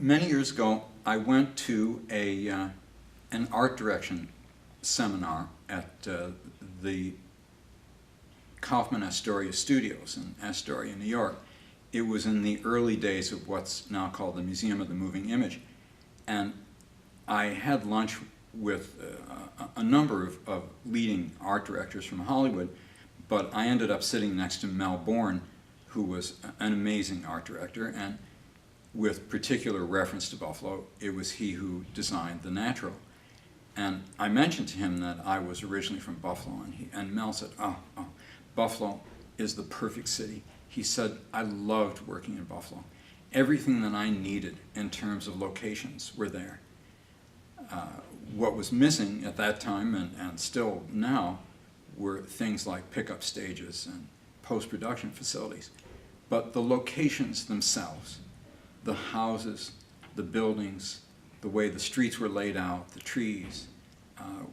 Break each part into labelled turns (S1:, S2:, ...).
S1: Many years ago, I went to an art direction seminar at the Kaufman Astoria Studios in Astoria, New York. It was in the early days of what's now called the Museum of the Moving Image. And I had lunch with a number of leading art directors from Hollywood, but I ended up sitting next to Mel Bourne, who was an amazing art director, and with particular reference to Buffalo, it was he who designed The Natural. And I mentioned to him that I was originally from Buffalo, and Mel said, oh, Buffalo is the perfect city. He said, I loved working in Buffalo. Everything that I needed in terms of locations were there. What was missing at that time, and still now, were things like pickup stages and post-production facilities. But the locations themselves, the houses, the buildings, the way the streets were laid out, the trees,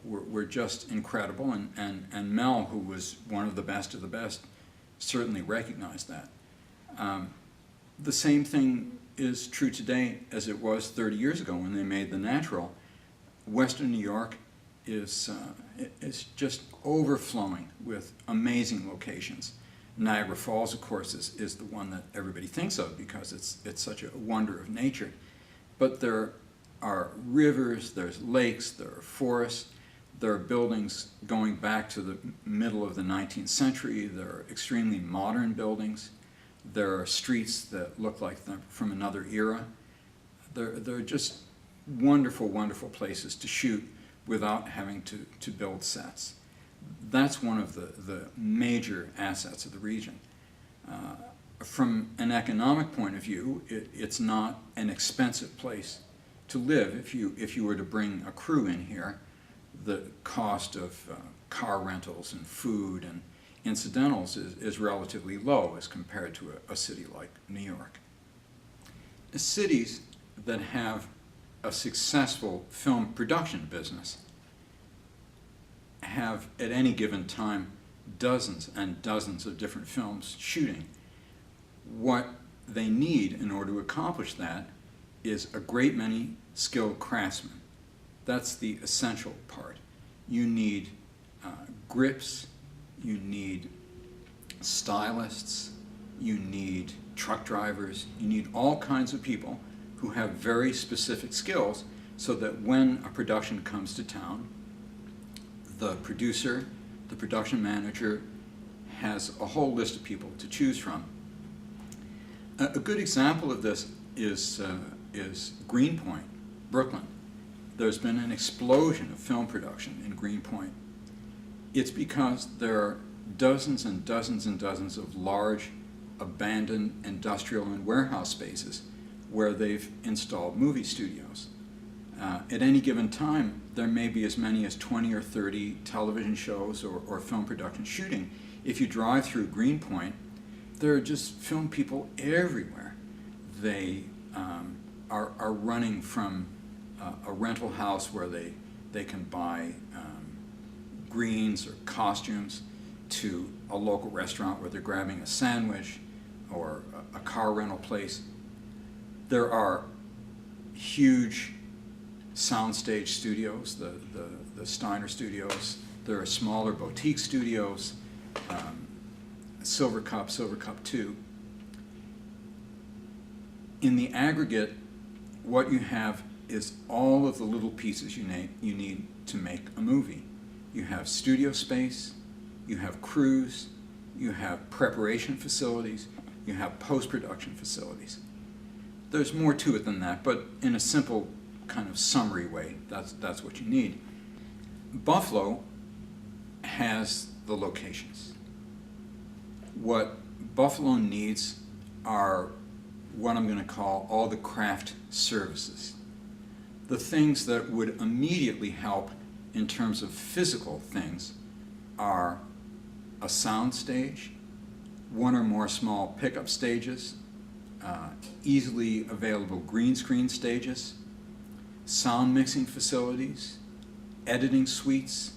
S1: were just incredible. And Mel, who was one of the best, certainly recognized that. The same thing is true today as it was 30 years ago when they made The Natural. Western New York is just overflowing with amazing locations. Niagara Falls, of course, is the one that everybody thinks of because it's such a wonder of nature. But there are rivers, there's lakes, there are forests, there are buildings going back to the middle of the 19th century, there are extremely modern buildings, there are streets that look like them from another era. There are just wonderful, wonderful places to shoot without having to build sets. That's one of the major assets of the region. From an economic point of view, it's not an expensive place to live. If you were to bring a crew in here, the cost of car rentals and food and incidentals is relatively low as compared to a city like New York. Cities that have a successful film production business have at any given time dozens and dozens of different films shooting. What they need in order to accomplish that is a great many skilled craftsmen. That's the essential part. You need grips, you need stylists, you need truck drivers, you need all kinds of people who have very specific skills so that when a production comes to town, the producer, the production manager has a whole list of people to choose from. A good example of this is Greenpoint, Brooklyn. There's been an explosion of film production in Greenpoint. It's because there are dozens and dozens and dozens of large, abandoned industrial and warehouse spaces where they've installed movie studios. At any given time, there may be as many as 20 or 30 television shows or film production shooting. If you drive through Greenpoint, there are just film people everywhere. They are running from a rental house where they can buy greens or costumes to a local restaurant where they're grabbing a sandwich or a car rental place. There are huge soundstage studios, the Steiner Studios. There are smaller boutique studios, Silver Cup 2. In the aggregate, what you have is all of the little pieces you need to make a movie. You have studio space, you have crews, you have preparation facilities, you have post-production facilities. There's more to it than that, but in a simple kind of summary way, that's what you need. Buffalo has the locations. What Buffalo needs are what I'm going to call all the craft services. The things that would immediately help in terms of physical things are a sound stage, one or more small pickup stages, easily available green screen stages, sound mixing facilities, editing suites,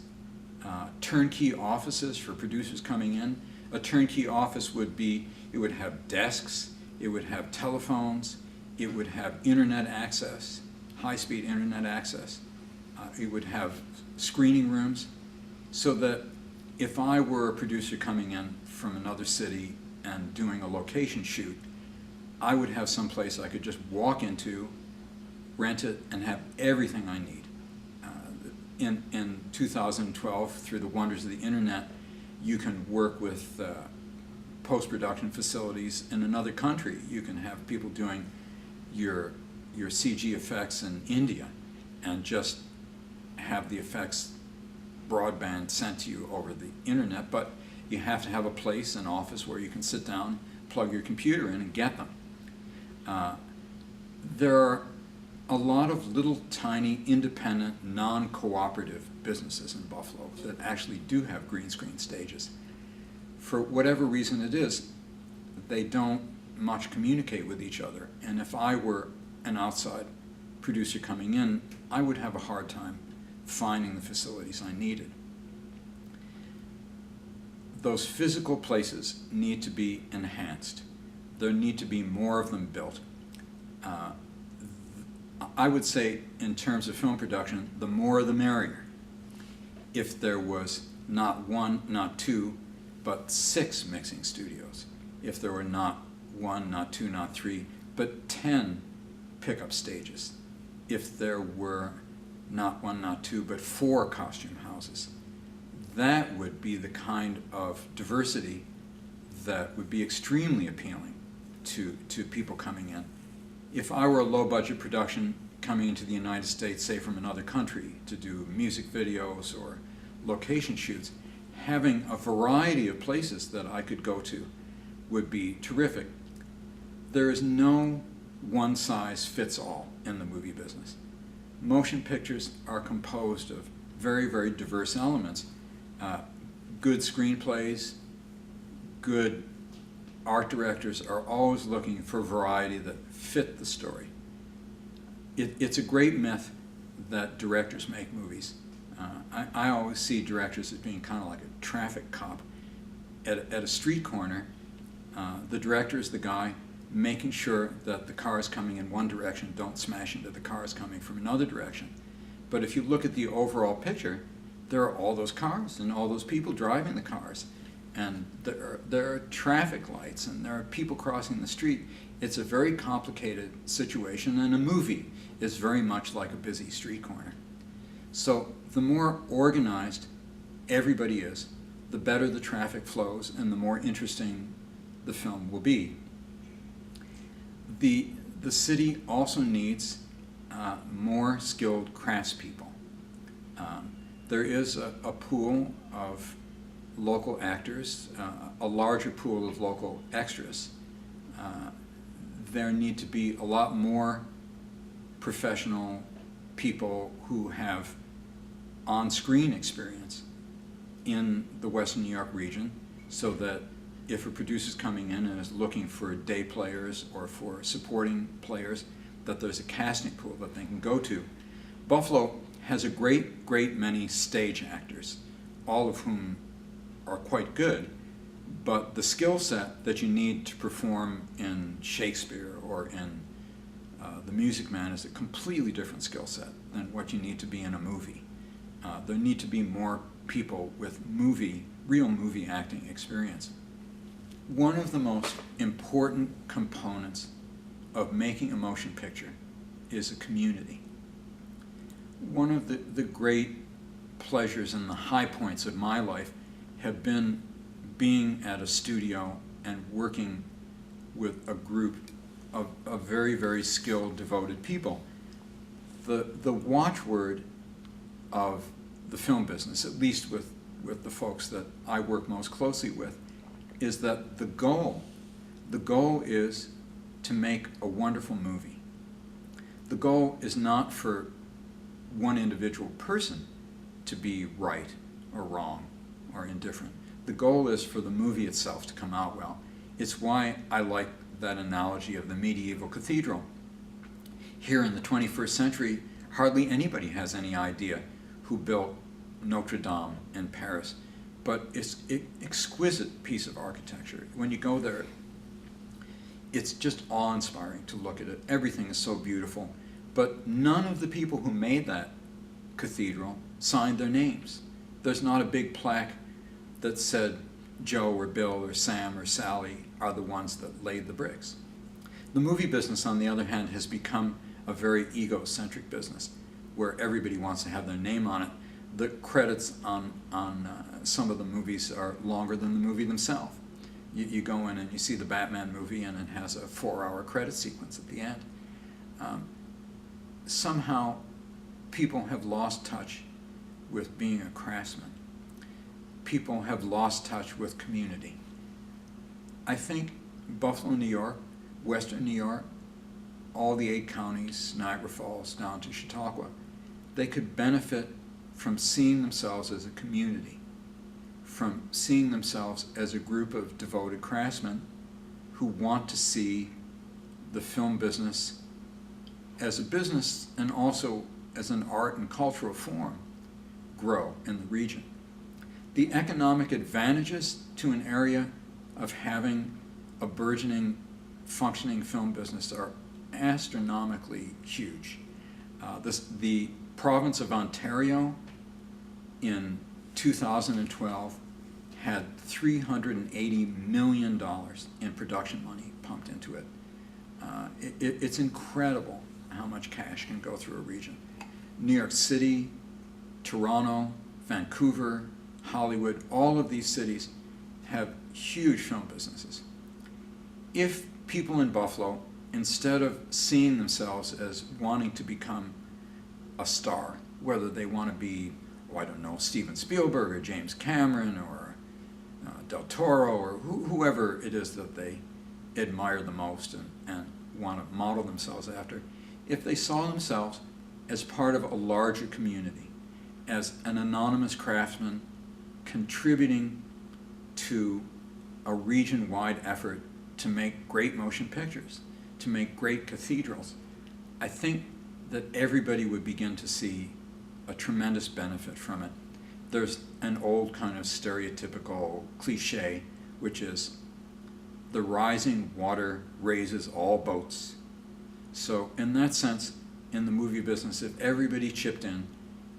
S1: turnkey offices for producers coming in. A turnkey office would have desks, it would have telephones, It would have internet access, high-speed internet access. It would have screening rooms, so that if I were a producer coming in from another city and doing a location shoot, I would have some place I could just walk into, rent it, and have everything I need. In 2012, through the wonders of the internet, you can work with post-production facilities in another country. You can have people doing your CG effects in India and just have the effects broadband sent to you over the internet, but you have to have a place, an office, where you can sit down, plug your computer in, and get them. There are a lot of little tiny independent non-cooperative businesses in Buffalo that actually do have green screen stages. For whatever reason it is, they don't much communicate with each other, and if I were an outside producer coming in, I would have a hard time finding the facilities I needed. Those physical places need to be enhanced. There need to be more of them built. I would say, in terms of film production, the more the merrier. If there was not one, not two, but 6 mixing studios. If there were not 1, not 2, not 3, but 10 pickup stages. If there were not 1, not 2, but 4 costume houses. That would be the kind of diversity that would be extremely appealing to people coming in. If I were a low-budget production coming into the United States, say from another country, to do music videos or location shoots, having a variety of places that I could go to would be terrific. There is no one-size-fits-all in the movie business. Motion pictures are composed of very, very diverse elements. Good screenplays, good art directors are always looking for variety that fit the story. It's a great myth that directors make movies. I always see directors as being kind of like a traffic cop. At a street corner, the director is the guy making sure that the cars coming in one direction don't smash into the cars coming from another direction. But if you look at the overall picture, there are all those cars and all those people driving the cars, and there are traffic lights and there are people crossing the street. It's a very complicated situation, and a movie is very much like a busy street corner. So the more organized everybody is, the better the traffic flows and the more interesting the film will be. The city also needs more skilled craftspeople. There is a pool of local actors, a larger pool of local extras. There need to be a lot more professional people who have on-screen experience in the Western New York region, so that if a producer's coming in and is looking for day players or for supporting players, that there's a casting pool that they can go to. Buffalo has a great many stage actors, all of whom are quite good, but the skill set that you need to perform in Shakespeare or in The Music Man is a completely different skill set than what you need to be in a movie. There need to be more people with real movie acting experience. One of the most important components of making a motion picture is a community. One of the great pleasures and the high points of my life have been being at a studio and working with a group of very, very skilled, devoted people. The watchword of the film business, at least with the folks that I work most closely with, is that the goal is to make a wonderful movie. The goal is not for one individual person to be right or wrong or indifferent. The goal is for the movie itself to come out well. It's why I like that analogy of the medieval cathedral. Here in the 21st century, hardly anybody has any idea who built Notre Dame in Paris, but it's an exquisite piece of architecture. When you go there, it's just awe-inspiring to look at it. Everything is so beautiful. But none of the people who made that cathedral signed their names. There's not a big plaque that said Joe or Bill or Sam or Sally are the ones that laid the bricks. The movie business, on the other hand, has become a very egocentric business where everybody wants to have their name on it. The credits on some of the movies are longer than the movie themselves. You go in and you see the Batman movie and it has a 4-hour credit sequence at the end. Somehow people have lost touch with being a craftsman. People have lost touch with community. I think Buffalo, New York, Western New York, all the 8 counties, Niagara Falls down to Chautauqua, they could benefit from seeing themselves as a community, from seeing themselves as a group of devoted craftsmen who want to see the film business as a business and also as an art and cultural form grow in the region. The economic advantages to an area of having a burgeoning, functioning film business are astronomically huge. The province of Ontario in 2012 had $380 million in production money pumped into it. It's incredible how much cash can go through a region. New York City, Toronto, Vancouver, Hollywood, all of these cities have huge film businesses. If people in Buffalo, instead of seeing themselves as wanting to become a star, whether they want to be, oh, I don't know, Steven Spielberg or James Cameron or Del Toro or whoever it is that they admire the most and want to model themselves after, if they saw themselves as part of a larger community, as an anonymous craftsman contributing to a region-wide effort to make great motion pictures, to make great cathedrals, I think that everybody would begin to see a tremendous benefit from it. There's an old kind of stereotypical cliche, which is the rising water raises all boats. So in that sense, in the movie business, if everybody chipped in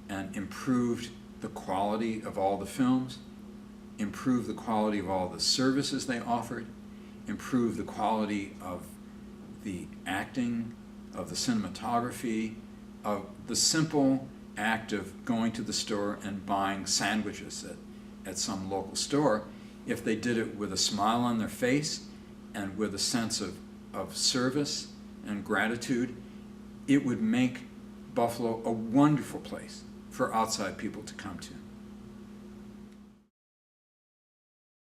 S1: and improved the quality of all the films, improved the quality of all the services they offered, improved the quality of the acting, of the cinematography, of the simple act of going to the store and buying sandwiches at some local store, if they did it with a smile on their face and with a sense of service and gratitude, it would make Buffalo a wonderful place for outside people to come to.